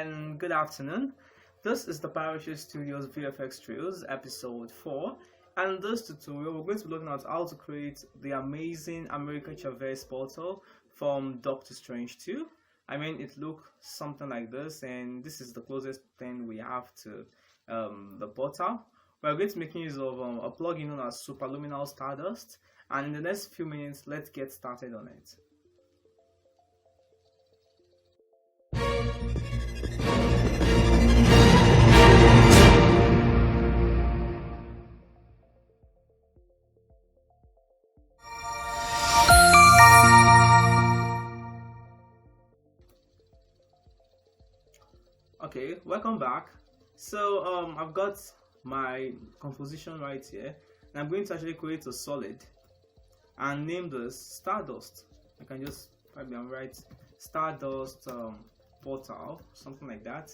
and good afternoon. This is the Parachute Studios VFX Trails episode 4, and in this tutorial we're going to be looking at how to create the amazing American Chavez portal from Doctor Strange 2. It looks something like this, and this is the closest thing we have to the portal. We're going to be making use of a plugin known as Superluminal Stardust, and in the next few minutes let's get started on it. Okay, welcome back. So I've got my composition right here, and I'm going to actually create a solid and name this Stardust. I can just probably write Stardust portal, something like that.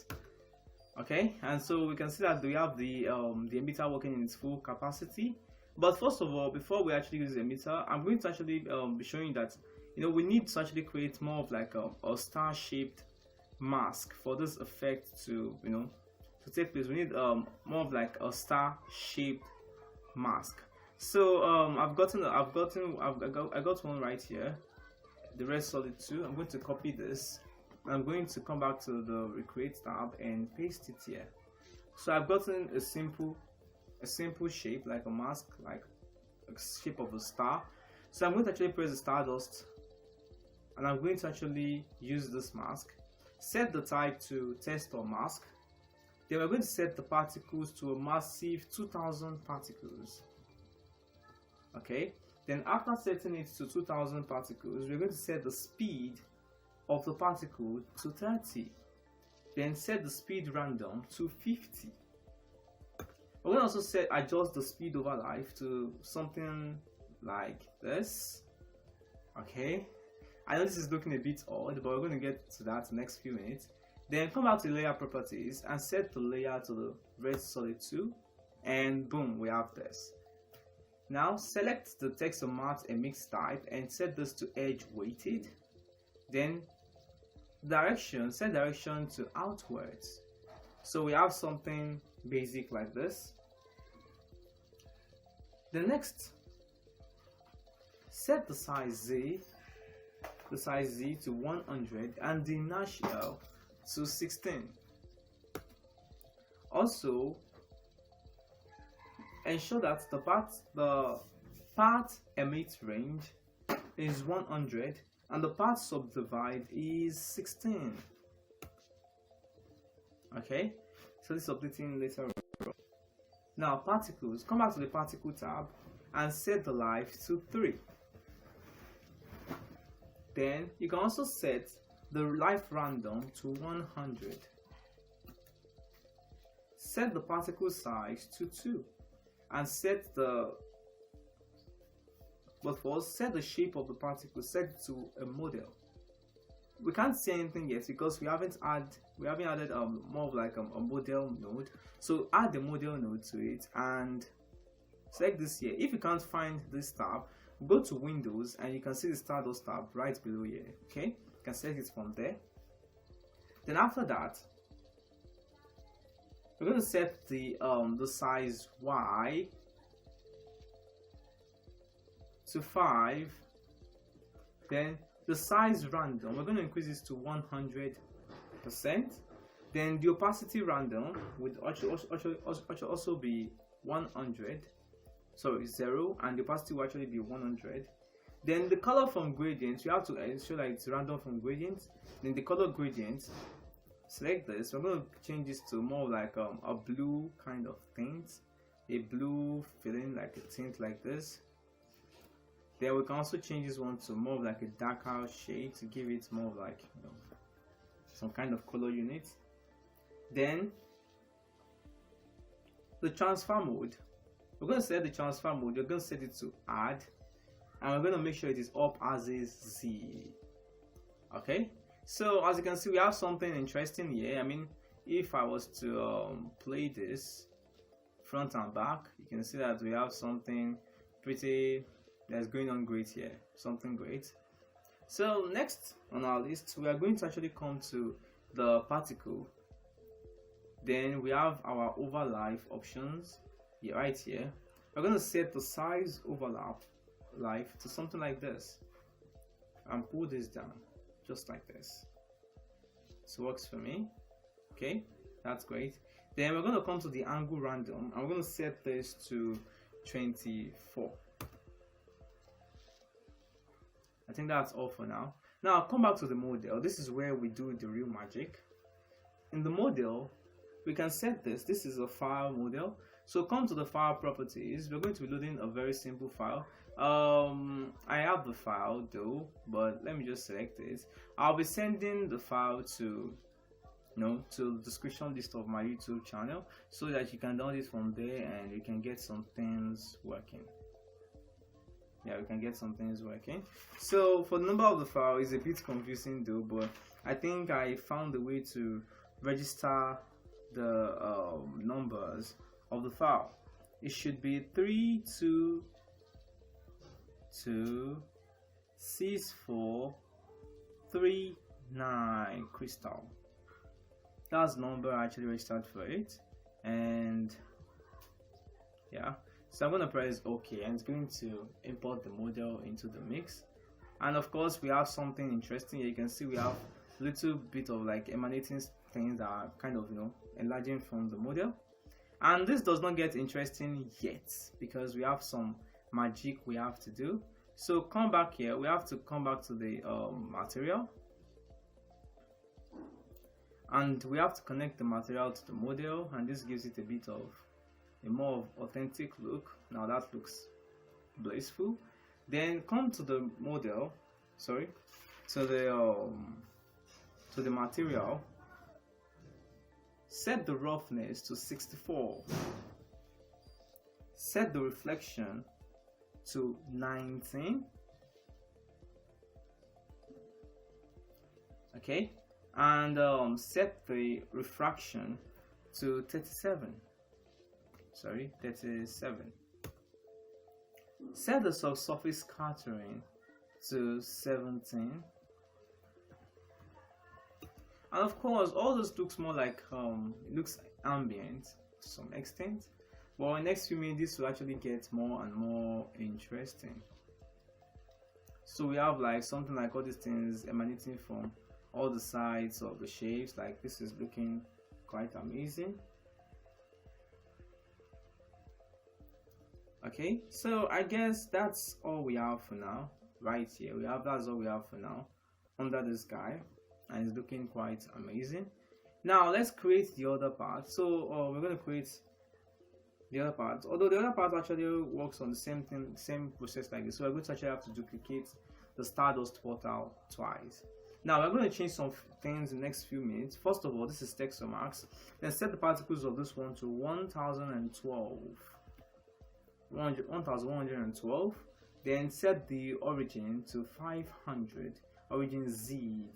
Okay, and so we can see that we have the emitter working in its full capacity. But first of all, before we actually use the emitter, I'm going to actually be showing that we need to actually create more of like a star-shaped mask for this effect to to take place. We need more of like a star-shaped mask. So I got one right here, the red solid 2. I'm going to copy this. I'm going to come back to the recreate tab and paste it here. So I've gotten a simple shape, like a mask, like a shape of a star. So I'm going to actually press the Stardust, and I'm going to actually use this mask. Set the type to test or mask. Then we're going to set the particles to a massive 2000 particles. Okay, then after setting it to 2000 particles, we're going to set the speed of the particle to 30. Then set the speed random to 50. We're going to also adjust the speed over life to something like this. Okay, I know this is looking a bit odd, but we're going to get to that in the next few minutes. Then come back to layer properties and set the layer to the red solid 2, and boom, we have this. Now select the text or matte and mix type and set this to edge weighted. Then set direction to outwards. So we have something basic like this. The next, set the size Z to 100 and the inertial to 16. Also ensure that the part emit range is 100 and the part subdivide is 16. Okay, so this is updating later on. Now particles, come back to the particle tab and set the life to 3. Then you can also set the life random to 100. Set the particle size to 2 and set the shape of the particle, set it to a model. We can't see anything yet because we haven't added more of like a model node. So add the model node to it and select this here. If you can't find this tab, go to Windows and you can see the Stardust tab right below here. Okay, you can select it from there. Then after that, we're going to set the size Y to 5. Then the size random, we're going to increase this to 100%. Then the opacity random would also be 100. Sorry, 0, and the opacity will actually be 100. Then the color from gradient, you have to ensure that it's random from gradient. Then the color gradient, select this. We're going to change this to more like a blue kind of tint, a blue feeling, like a tint like this. Then we can also change this one to more of like a darker shade to give it more like some kind of color unit. Then the transfer mode, we're going to set the transfer mode. We're going to set it to add, and we're going to make sure it is up as is Z. Okay, so as you can see, we have something interesting here. If I was to play this front and back, you can see that we have something pretty that's going on great here, something great. So next on our list, we are going to actually come to the particle Then we have our overlap options here, right here. We're going to set the size overlap life to something like this and pull this down just like this. So works for me. Okay, that's great. Then we're going to come to the angle random and we're going to set this to 24. I think that's all for now. Now come back to the model. This is where we do the real magic. In the model, we can set this. This is a file model. So come to the file properties. We're going to be loading a very simple file. I have the file though, but let me just select it. I'll be sending the file to to the description list of my YouTube channel so that you can download it from there and you can get some things working. Yeah, we can get some things working. So for the number of the file is a bit confusing though, but I think I found a way to register the numbers of the file. It should be 326439 crystal. That's the number I actually registered for it, and yeah, so I'm going to press OK and it's going to import the model into the mix. And of course we have something interesting here. You can see we have a little bit of like emanating things that are kind of enlarging from the model. And this does not get interesting yet because we have some magic we have to do. So come back here, we have to come back to the material, and we have to connect the material to the model, and this gives it a bit of a more authentic look. Now that looks blissful. Then come to the model, to the material, set the roughness to 64, set the reflection to 19, okay, and set the refraction to 37. Set the subsurface scattering to 17. And of course, all this looks more like it looks ambient to some extent. But in the next few minutes, this will actually get more and more interesting. So we have like something like all these things emanating from all the sides of the shapes. Like this is looking quite amazing. Okay, so I guess that's all we have for now. Right here, that's all we have for now under this guy, and it's looking quite amazing. Now let's create the other part. So we're going to create the other part, although the other part actually works on the same process like this. So we're going to actually have to duplicate the Stardust portal twice. Now we're going to change some things in the next few minutes. First of all, this is texture marks. Then set the particles of this one to 1112. Then set the origin to 500, origin Z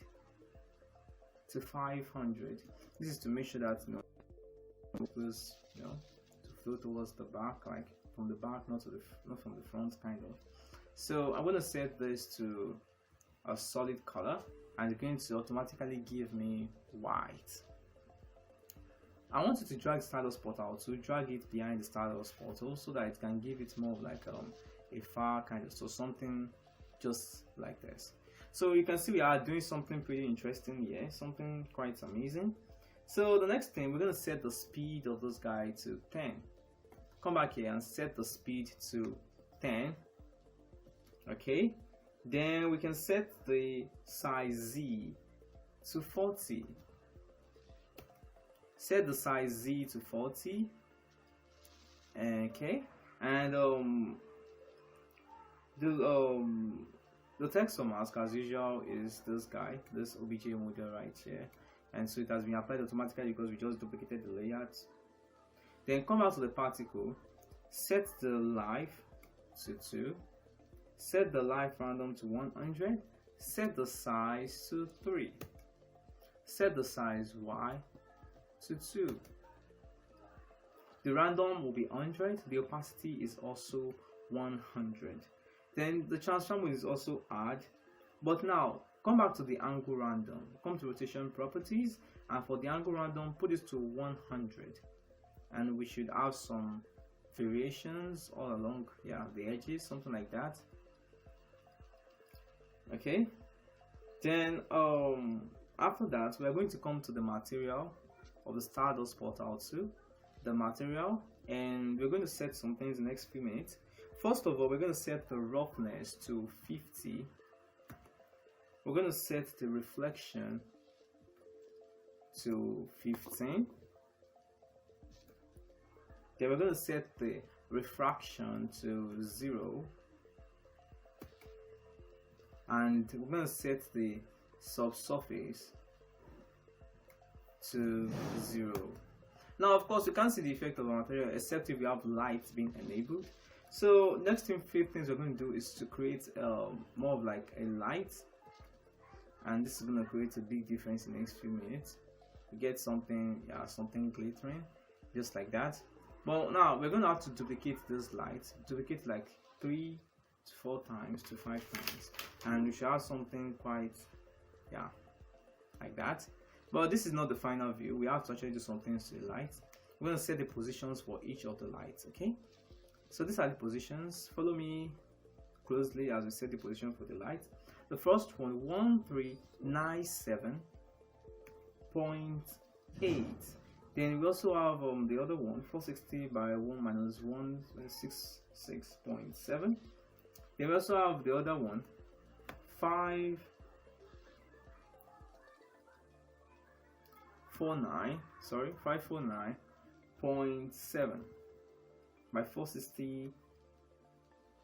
to 500. This is to make sure that this to flow towards the back, like from the back, not from the front, kind of. So I'm going to set this to a solid color, and it's going to automatically give me white. I want you to drag Stardust portal to drag it behind the Stardust portal so that it can give it more of like a far kind of, so something just like this. So you can see we are doing something pretty interesting here, something quite amazing. So the next thing, we're going to set the speed of this guy to 10. Come back here and set the speed to 10. Okay, then we can set the size Z to 40. Set the size Z to 40. Okay, and the texture mask as usual is this guy, this OBJ model right here, and so it has been applied automatically because we just duplicated the layout. Then come out to the particle, set the life to 2, set the life random to 100, set the size to 3, set the size Y to 2. The random will be 100, the opacity is also 100. Then the transform is also add. But now come back to the angle random, come to rotation properties and for the angle random, put this to 100, and we should have some variations all along, yeah, the edges, something like that. Okay, then after that, we are going to come to the material of the Stardust Portal 2, the material, and we're going to set some things in the next few minutes. First of all, we're going to set the roughness to 50. We're going to set the reflection to 15. Then we're going to set the refraction to 0. And we're going to set the subsurface to 0. Now, of course, you can't see the effect of the material except if you have light being enabled. So next few things we're going to do is to create more of like a light, and this is going to create a big difference in the next few minutes. You get something, yeah, something glittering, just like that. But now we're going to have to duplicate this light, duplicate like 3 to 4 times to 5 times, and we should have something quite, yeah, like that. But this is not the final view. We have to actually do some things to the light. We're going to set the positions for each of the lights. Okay, so these are the positions. Follow me closely as we set the position for the light. The first one, 1397.8. Then we also have the other one, 460 by 1 minus 166.7. Then we also have the other one, 549.7 by 460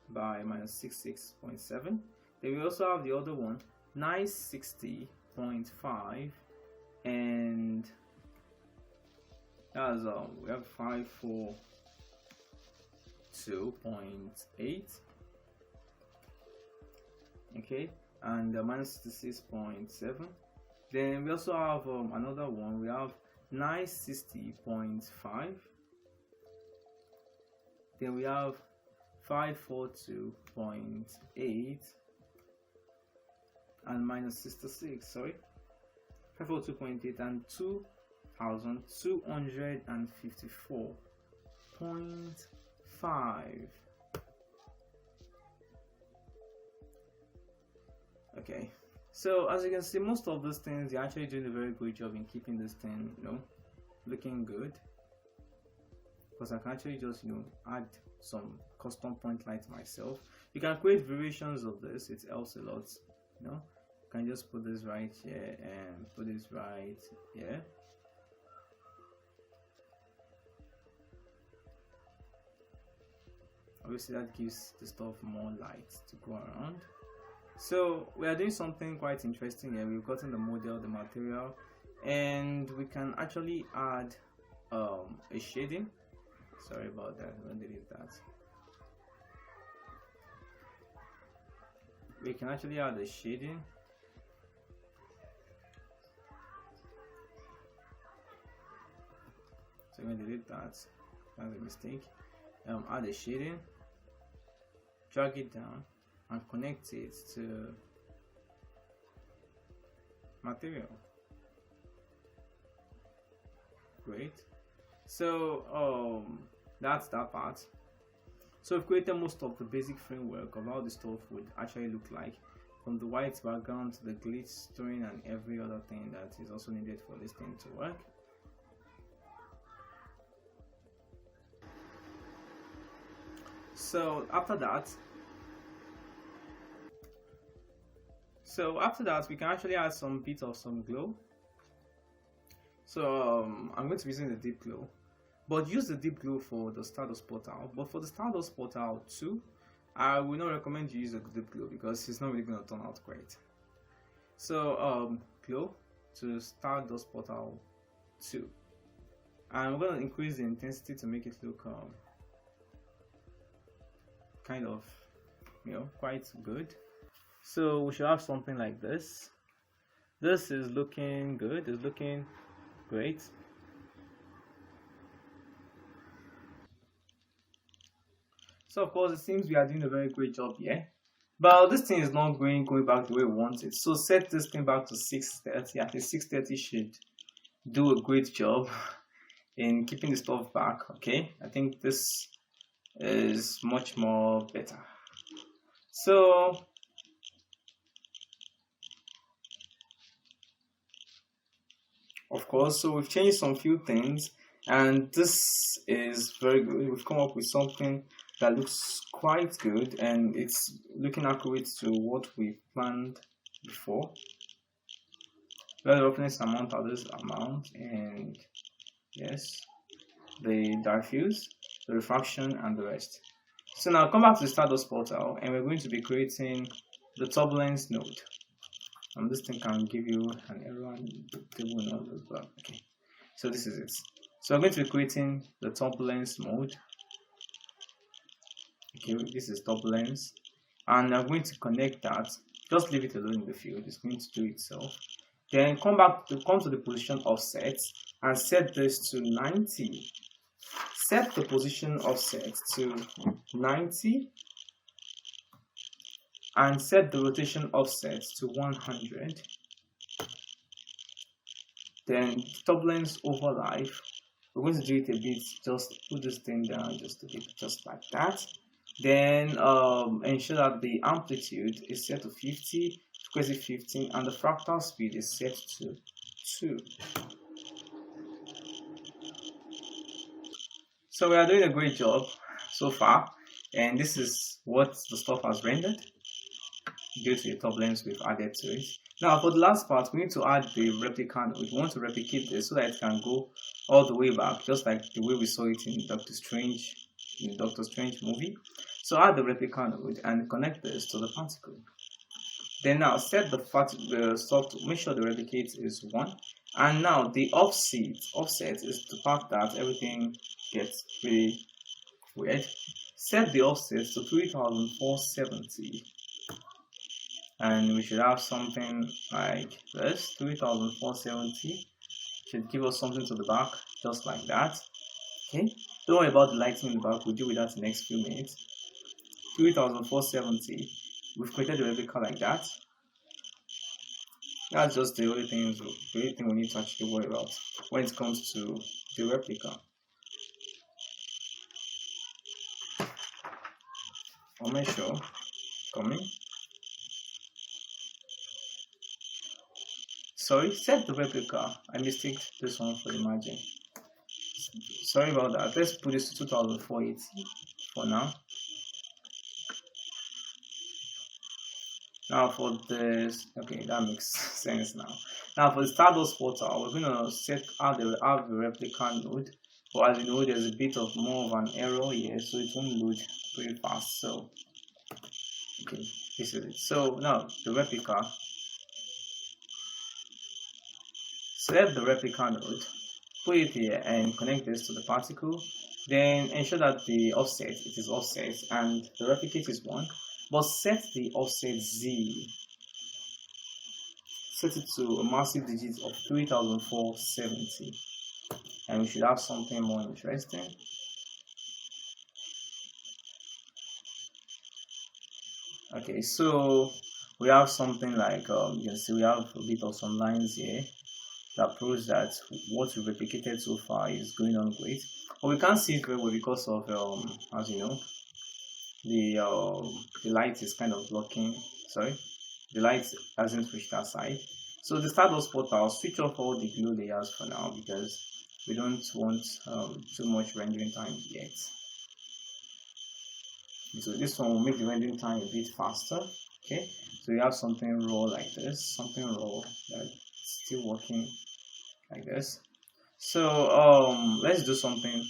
by minus 66.7. Then we also have the other one, 960.5, and that's we have 542.8. okay, and minus 66.7. Then we also have another one. We have 960.5. Then we have 542.8 and minus 66. Sorry, 542.8 and 2254.5. Okay, so as you can see, most of those things, you're actually doing a very good job in keeping this thing, looking good. Because I can actually just, add some custom point lights myself. You can create variations of this. It helps a lot. You can just put this right here and put this right here. Obviously, that gives the stuff more light to go around. So we are doing something quite interesting here. We've gotten the model, the material, and we can actually add a shading. Sorry about that, I'm going to delete that. We can actually add a shading. So I'm going to delete that. That's a mistake. Add a shading, drag it down, and connect it to material. Great. So that's that part. So we've created most of the basic framework of how the stuff would actually look like, from the white background to the glittering and every other thing that is also needed for this thing to work. So after that, we can actually add some bit of some glow. So I'm going to be using the deep glow, but use the deep glow for the Stardust Portal. But for the Stardust Portal 2, I will not recommend you use a deep glow because it's not really going to turn out great. So glow to Stardust Portal 2, and we're going to increase the intensity to make it look kind of, quite good. So we should have something like this. This is looking good. It's looking great. So of course it seems we are doing a very great job here, but this thing is not going back the way we want it. So set this thing back to 630. At least 630 should do a great job in keeping the stuff back. Okay, I think this is much more better. So of course, so we've changed some few things, and this is very good. We've come up with something that looks quite good, and it's looking accurate to what we planned before. The roughness amount are this amount, and yes, the diffuse, the refraction, and the rest. So now come back to the Stardust portal, and we're going to be creating the turbulence node. And this thing can give you an error and the table node as well. Okay, so this is it. So I'm going to be creating the turbulence mode. Okay, this is turbulence, and I'm going to connect that. Just leave it alone in the field, it's going to do itself. Then come to the position offset and set this to 90. Set the position offset to 90 and set the rotation offset to 100. Then turbulence over life, we're going to do it a bit, just put this thing down just a bit, just like that. Then ensure that the amplitude is set to 50, frequency 15, and the fractal speed is set to 2. So we are doing a great job so far, and this is what the stuff has rendered due to the turbulence we've added to it. Now for the last part, we need to add the replica node. We want to replicate this so that it can go all the way back, just like the way we saw it in Doctor Strange movie. So add the replica node and connect this to the particle. Then now set the soft, make sure the replicate is 1. And now the offset is the part that everything gets pretty weird. Set the offset to 3470. And we should have something like this. 3470 should give us something to the back, just like that. Okay, don't worry about the lighting in the back, we'll deal with that in the next few minutes. 3470, we've created the replica like that. That's just the only thing we need to actually worry about when it comes to the replica. I'll make sure coming. Sorry, set the replica. I mistaked this one for the margin. Sorry about that. Let's put this to 2480 for now. Now for this, okay, that makes sense now. Now for the Stardust portal, we're gonna have the replica node, but as you know, there's a bit of more of an error here, so it won't load pretty fast. So, okay, this is it. So now the replica. Select the replica node, put it here, and connect this to the particle. Then ensure that the offset is offset and the replicate is 1. But set the offset Z. Set it to a massive digit of 3470. And we should have something more interesting. Okay, so we have something like, you can see we have a bit of some lines here that proves that what we replicated so far is going on great. But we can't see it very well because of, as you know, the light is kind of blocking. Sorry, the light hasn't reached that side. So the Stardust portal, I'll switch off all the glue layers for now because we don't want too much rendering time yet. So this one will make the rendering time a bit faster. Okay, so you have something raw like this, something raw that's still working like this. So let's do something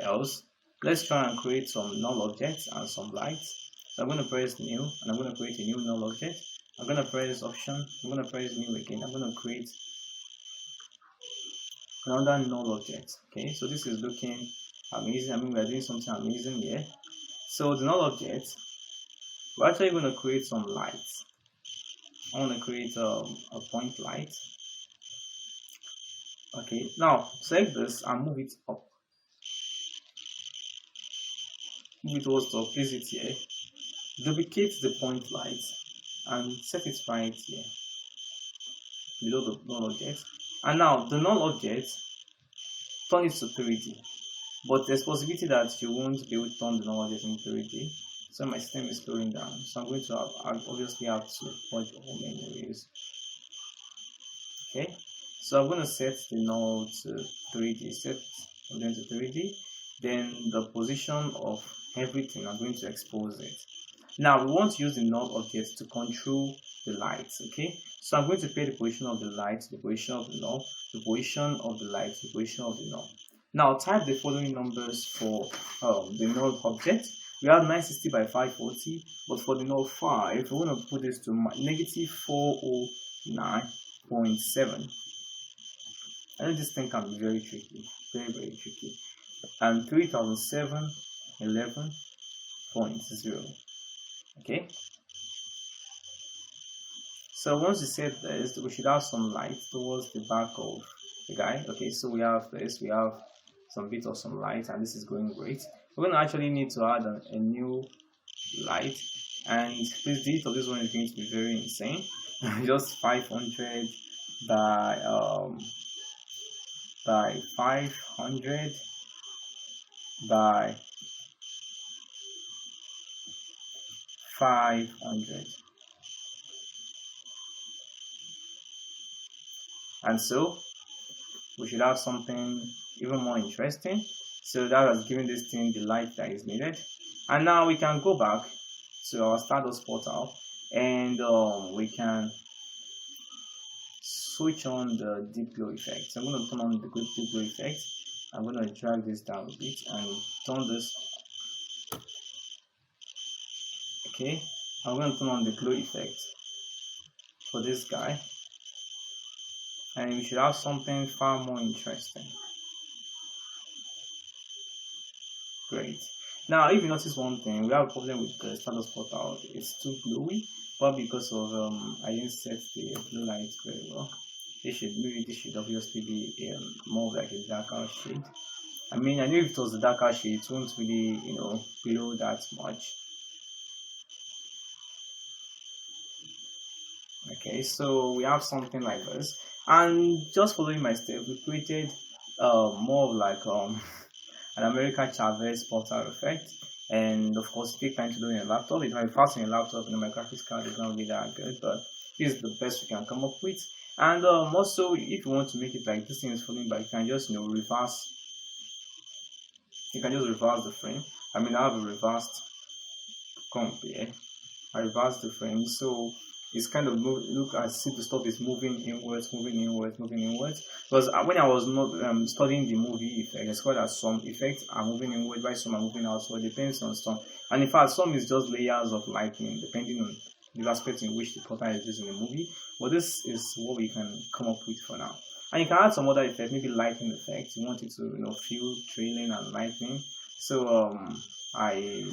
else. Let's try and create some null objects and some lights. So I'm going to press new and I'm going to create a new null object. I'm going to press option, I'm going to press new again. I'm going to create another null object. Okay, so this is looking amazing. I mean, we're doing something amazing here. So the null object, we're actually going to create some lights. I want to create a point light. Okay, now select this and move it up. Move it towards the place it here. Duplicate the point light and set it right here. below the null object. And now the null object, turn it to 3D. But there's possibility that you won't be able to turn the null object into 3D. So my system is slowing down. So I'm going to obviously have to purge all memories. Okay. So I'm going to set the null to 3D. Set them to 3D. Then the position of everything, I'm going to expose it. Now we want to use the null object to control the light. Okay. So I'm going to pay the position of the light, the position of the null, the position of the light, the position of the null. Now type the following numbers for the null object. We have 960 by 540, but for the null 5, we're going to put this to negative 409.7. I know this thing can be very tricky, very tricky. And 3011.0. Okay. So once you set this, we should have some light towards the back of the guy. Okay, so we have this, we have some bit of some light, and this is going great. We're going to actually need to add a new light, and please delete of this one is going to be very insane. Just 500 by 500 by 500. And so we should have something even more interesting. So that has given this thing the light that is needed. And now we can go back to our Stardust portal, and we can switch on the deep glow effect. So I'm going to turn on the deep glow effect. I'm going to drag this down a bit and turn this. Okay, I'm going to turn on the glow effect for this guy, and we should have something far more interesting. Great. Now, if you notice one thing, we have a problem with the Stardust portal. It's too glowy, but because of I didn't set the blue light very well. This should obviously be more like a darker shade. I mean, I knew if it was a darker shade, it won't really, glow that much. Okay, so we have something like this, and just following my step, we created more of like an American Chavez portal effect. And of course, take time to do it in a laptop. It might be fast in a laptop, my graphics card is not really that good, but this is the best we can come up with. And also, if you want to make it like this thing is falling back, you can just reverse. You can just reverse the frame. I mean, I have a reversed comp here. I reversed the frame, so it's kind of look as if the stuff is moving inwards. Because when I was not studying the movie effect, I discovered that some effects are moving inward, while some are moving outward. It depends on some. And in fact, some is just layers of lighting, depending on the aspect in which the portal is used in the movie. But this is what we can come up with for now. And you can add some other effect, maybe lighting effect. You want it to feel trailing and lightning. So I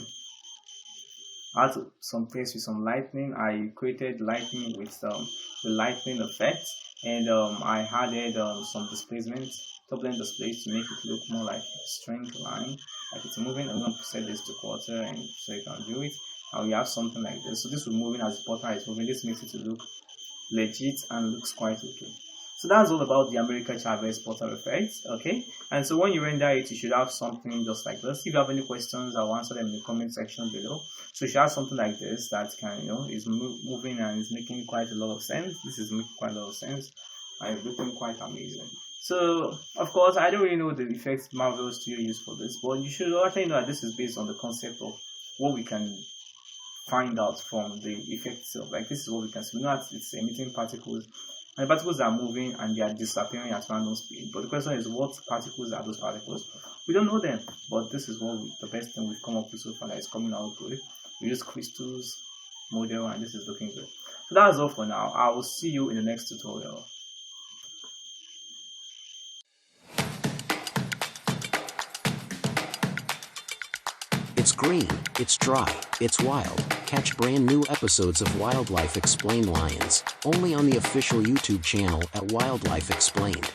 add some things with some lightning. I created lightning with the lightning effect, and I added some displacement, turbulent displace, to make it look more like a straight line, like it's moving. I'm going to set this to quarter, and so you can do it. And we have something like this. So this will move in as the portal is moving. This makes it to look legit and looks quite okay. So that's all about the American Chavez portal effect. Okay, and so when you render it, you should have something just like this. If you have any questions, I'll answer them in the comment section below. So you should have something like this that can, is moving and is making quite a lot of sense. This is making quite a lot of sense and it's looking quite amazing. So of course, I don't really know the effects Marvel Studio used for this, but you should actually know that this is based on the concept of what we can find out from the effect itself. Like, this is what we can see. We know that it's emitting particles, and the particles are moving and they are disappearing at random speed. But the question is, what particles are those particles? We don't know them, but this is the best thing we've come up with so far that is coming out good. We use crystals model, and this is looking good. So that's all for now. I will see you in the next tutorial. It's green, it's dry, it's wild. Catch brand new episodes of Wildlife Explained Lions, only on the official YouTube channel at Wildlife Explained.